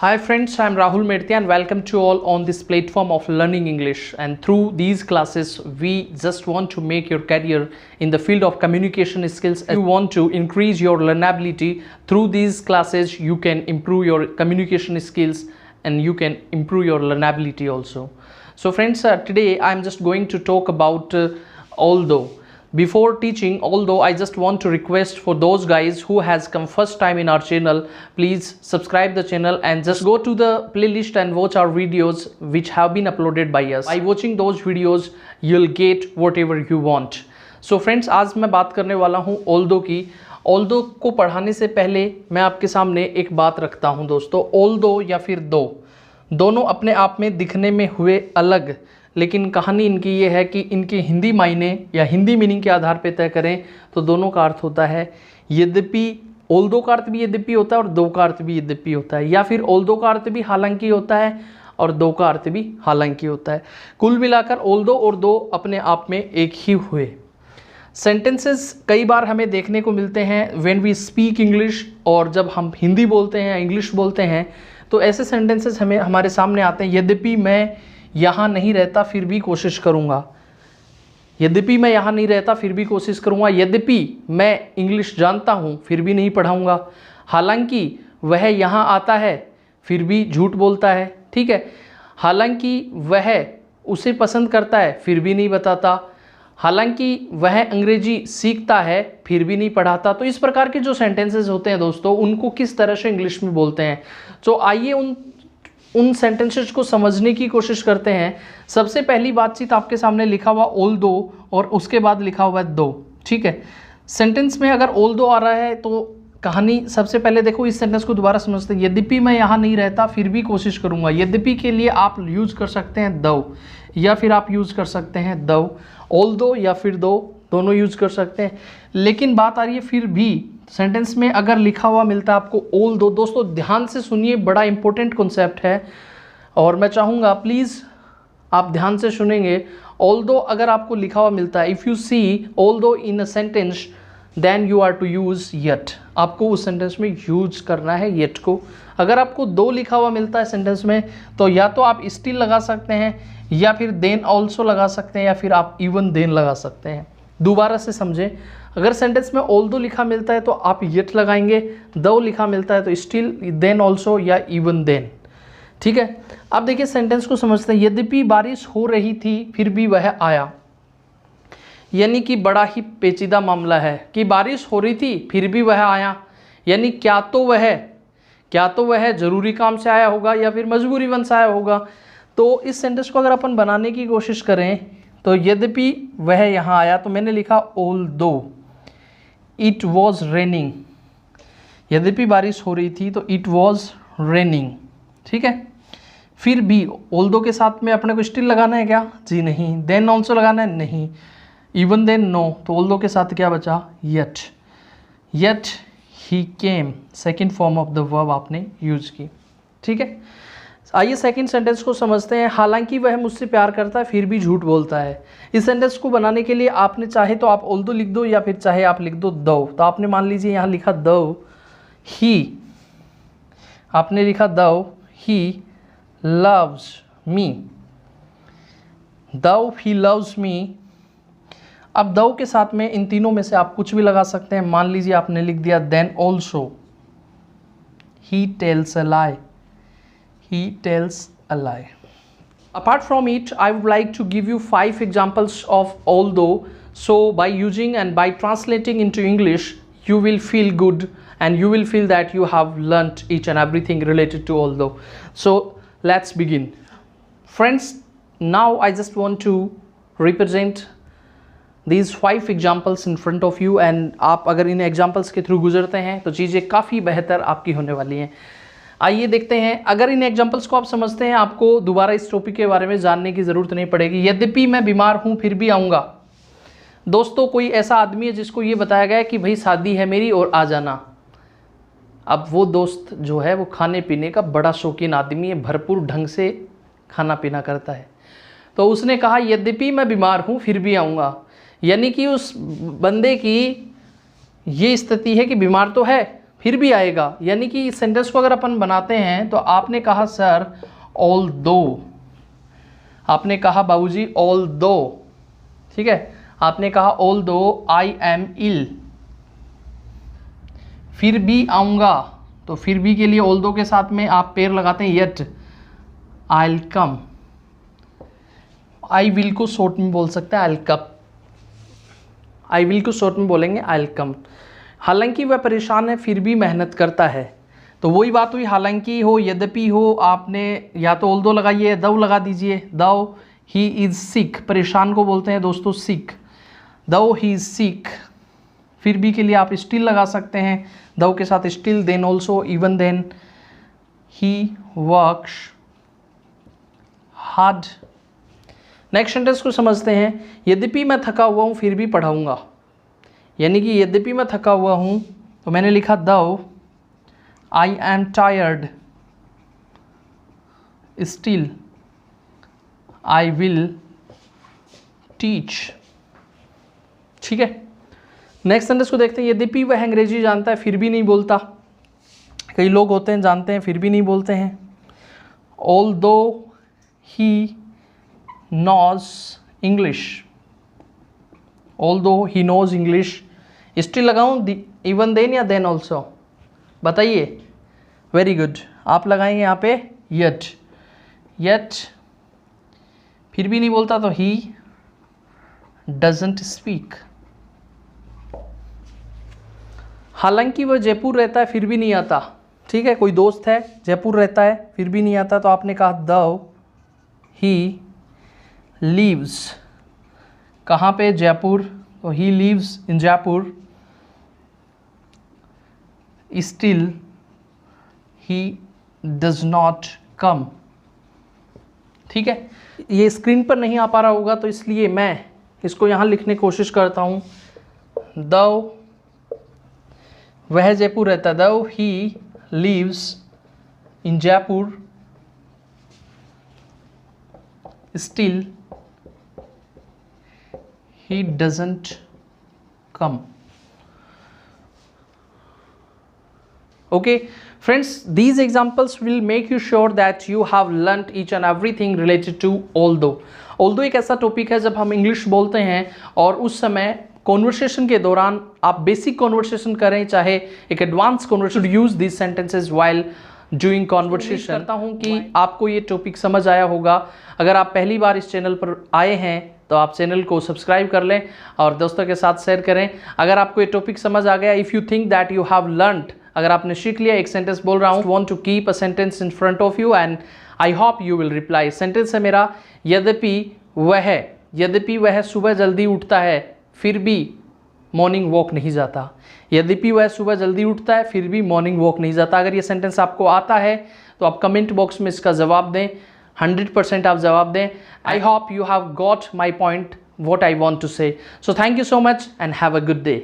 Hi friends, I am Rahul Medtia and welcome to all on this platform of learning English. And through these classes, we just want to make your career in the field of communication skills. If you want to increase your learnability, through these classes, you can improve your communication skills and you can improve your learnability also. So friends, today I am just going to talk about although. Before teaching although, I just want to request for those guys who has come first time in our channel, please subscribe the channel and just go to the playlist and watch our videos which have been uploaded by us. By watching those videos, you'll get whatever you want. So friends, आज मैं बात करने वाला हूँ although की. although को पढ़ाने से पहले मैं आपके सामने एक बात रखता हूँ दोस्तों. although या फिर दो, दोनों अपने आप में दिखने में हुए अलग, लेकिन कहानी इनकी ये है कि इनके हिंदी मायने या हिंदी मीनिंग के आधार पर तय करें तो दोनों का अर्थ होता है यद्यपि. ऑल्दो का अर्थ भी यद्यपि होता है और दो का अर्थ भी यद्यपि होता है, या फिर ऑल्दो का अर्थ भी हालांकि होता है और दो का अर्थ भी हालांकि होता है. कुल मिलाकर ऑल्दो और दो अपने आप में एक ही हुए. सेंटेंसेस कई बार हमें देखने को मिलते हैं व्हेन वी स्पीक इंग्लिश, और जब हम हिंदी बोलते हैं इंग्लिश बोलते हैं तो ऐसे सेंटेंसेस हमें हमारे सामने आते हैं. यद्यपि मैं यहाँ नहीं रहता फिर भी कोशिश करूँगा. यद्यपि मैं यहाँ नहीं रहता फिर भी कोशिश करूँगा. यद्यपि मैं इंग्लिश जानता हूँ फिर भी नहीं पढ़ाऊँगा. हालांकि वह यहाँ आता है फिर भी झूठ बोलता है. ठीक है. हालांकि वह उसे पसंद करता है फिर भी नहीं बताता. हालांकि वह अंग्रेजी सीखता है फिर भी नहीं पढ़ाता. तो इस प्रकार के जो सेंटेंसेस होते हैं दोस्तों, उनको किस तरह से इंग्लिश में बोलते हैं. तो आइए उन सेंटेंसेस को समझने की कोशिश करते हैं. सबसे पहली बातचीत आपके सामने लिखा हुआ ऑल्दो और उसके बाद लिखा हुआ है दो. ठीक है. सेंटेंस में अगर ऑल्दो आ रहा है तो कहानी सबसे पहले देखो, इस सेंटेंस को दोबारा समझते हैं. यद्यपि मैं यहाँ नहीं रहता फिर भी कोशिश करूँगा. यद्यपि के लिए आप यूज़ कर सकते हैं दो, या फिर आप यूज़ कर सकते हैं दो. ऑल्दो या फिर दो, दोनों यूज़ कर सकते हैं. लेकिन बात आ रही है फिर भी. सेंटेंस में अगर लिखा हुआ मिलता है आपको ऑल्दो, दोस्तों ध्यान से सुनिए, बड़ा इंपॉर्टेंट कॉन्सेप्ट है और मैं चाहूँगा प्लीज़ आप ध्यान से सुनेंगे. ऑल्दो अगर आपको लिखा हुआ मिलता है, if you see although in a sentence then you are to use yet. आपको उस सेंटेंस में यूज करना है येट को. अगर आपको दो लिखा हुआ मिलता है सेंटेंस में तो या तो आप स्टिल लगा सकते हैं, या फिर देन ऑल्सो लगा सकते हैं, या फिर आप इवन देन लगा सकते हैं. दोबारा से समझें, अगर सेंटेंस में ऑल्दो लिखा मिलता है तो आप येट लगाएंगे. दो लिखा मिलता है तो स्टिल, देन ऑल्सो या इवन देन. ठीक है. अब देखिए सेंटेंस को समझते हैं. यद्यपि बारिश हो रही थी फिर भी वह आया. यानी कि बड़ा ही पेचीदा मामला है कि बारिश हो रही थी फिर भी वह आया. यानी क्या तो वह ज़रूरी काम से आया होगा या फिर मजबूरी वन से आया होगा. तो इस सेंटेंस को अगर अपन बनाने की कोशिश करें तो यद्यपि वह यहाँ आया, तो मैंने लिखा ऑल्दो इट वॉज रेनिंग. यद्यपि बारिश हो रही थी तो इट वॉज रेनिंग. ठीक है. फिर भी ऑल्दो के साथ में अपने को स्टिल लगाना है क्या? जी नहीं. देन ऑल्सो लगाना है? नहीं. Even then? नो. तो ऑल्दो के साथ क्या बचा? Yet. Yet he came, second form of the verb आपने यूज की. ठीक है. आइए सेकंड सेंटेंस को समझते हैं. हालांकि वह मुझसे प्यार करता है फिर भी झूठ बोलता है. इस सेंटेंस को बनाने के लिए आपने चाहे तो आप ऑल्दो लिख दो या फिर चाहे आप लिख दो दो. तो आपने मान लीजिए यहाँ लिखा दो ही, आपने लिखा दो ही लव्स मी. दो ही लव्स मी. अब दो के साथ में इन तीनों में से आप कुछ भी लगा सकते हैं. मान लीजिए आपने लिख दिया then also he tells a lie. He tells a lie. Apart from it, I would like to give you 5 examples of although. So by using and by translating into English, you will feel good and you will feel that you have learnt each and everything related to although. So let's begin. Friends, now I just want to represent these 5 examples in front of you, and आप अगर इन examples के through गुजरते हैं तो चीज़ें काफ़ी बेहतर आपकी होने वाली हैं. आइए देखते हैं. अगर इन एग्जाम्पल्स को आप समझते हैं, आपको दोबारा इस टॉपिक के बारे में जानने की ज़रूरत नहीं पड़ेगी. यद्यपि मैं बीमार हूँ फिर भी आऊँगा. दोस्तों कोई ऐसा आदमी है जिसको ये बताया गया है कि भाई शादी है मेरी और आ जाना. अब वो दोस्त जो है वो खाने पीने का बड़ा शौकीन आदमी है, भरपूर ढंग से खाना पीना करता है. तो उसने कहा यद्यपि मैं बीमार हूँ फिर भी आऊँगा. यानी कि उस बंदे की ये स्थिति है कि बीमार तो है फिर भी आएगा, यानी कि इस सेंटेंस को अगर अपन बनाते हैं तो आपने कहा सर ऑल्दो, आपने कहा बाबूजी ऑल्दो, ठीक है, आपने कहा ऑल्दो आई एम इल, फिर भी आऊँगा, तो फिर भी के लिए ऑल्दो के साथ में आप पेयर लगाते हैं yet, I will come, I will को शॉर्ट में बोल सकते हैं I will come, I will को शॉर्ट में बोलेंगे आई विल कम। हालांकि वह परेशान है फिर भी मेहनत करता है, तो वही बात हुई, हालांकि हो यद्यपि हो, आपने या तो ऑल्दो लगाइए, दो लगा दीजिए, दो ही इज़ सिक, परेशान को बोलते हैं दोस्तों सिक, दो ही इज़ सिक, फिर भी के लिए आप स्टिल लगा सकते हैं, दो के साथ still, then also, even then, he works hard. Next sentence को समझते हैं, यद्यपि मैं थका हुआ हूँ फिर भी पढ़ाऊँगा, यानी कि यद्यपि मैं थका हुआ हूँ तो मैंने लिखा दो I am tired still I will teach, ठीक है। नेक्स्ट सेंटेंस को देखते हैं, यद्यपि वह अंग्रेजी जानता है फिर भी नहीं बोलता, कई लोग होते हैं जानते हैं फिर भी नहीं बोलते हैं, although he knows English, although he knows English, still लगाऊं इवन देन या देन ऑल्सो, बताइए, वेरी गुड, आप लगाएंगे यहाँ पे येट, येट फिर भी नहीं बोलता तो ही डजंट स्पीक, हालांकि वह जयपुर रहता है फिर भी नहीं आता, ठीक है, कोई दोस्त है जयपुर रहता है फिर भी नहीं आता, तो आपने कहा दो ही लीव्स, कहाँ पे, जयपुर, तो he leaves in Jaipur, still he does not come, ठीक है। ये स्क्रीन पर नहीं आ पा रहा होगा तो इसलिए मैं इसको यहाँ लिखने की कोशिश करता हूँ, दो वह जयपुर रहता है, दो he leaves in Jaipur still he doesn't come. Okay friends, these examples will make you sure that you have learnt each and everything related to although. Although एक ऐसा टॉपिक है जब हम इंग्लिश बोलते हैं और उस समय कॉन्वर्सेशन के दौरान आप बेसिक कॉन्वर्सेशन करें चाहे एक advance conversation, use this sentences while doing conversation. करता हूँ कि आपको ये टॉपिक समझ आया होगा। अगर आप पहली बार इस चैनल पर आए हैं तो आप चैनल को सब्सक्राइब कर लें और दोस्तों के साथ शेयर करें। अगर आपको ये टॉपिक समझ आ गया, if you think that you have learned, अगर आपने सीख लिया, एक सेंटेंस बोल रहा हूँ, want to keep a sentence in front of you and I hope you will reply. Sentence है मेरा, यद्यपि वह सुबह जल्दी उठता है फिर भी मॉर्निंग वॉक नहीं जाता। यद्यपि वह सुबह जल्दी उठता है फिर भी मॉर्निंग वॉक नहीं जाता। अगर ये सेंटेंस आपको आता है तो आप कमेंट बॉक्स में इसका जवाब दें, 100% आप जवाब दें। आई hope you have got my point, what I want to say. So thank you so much and have a good day.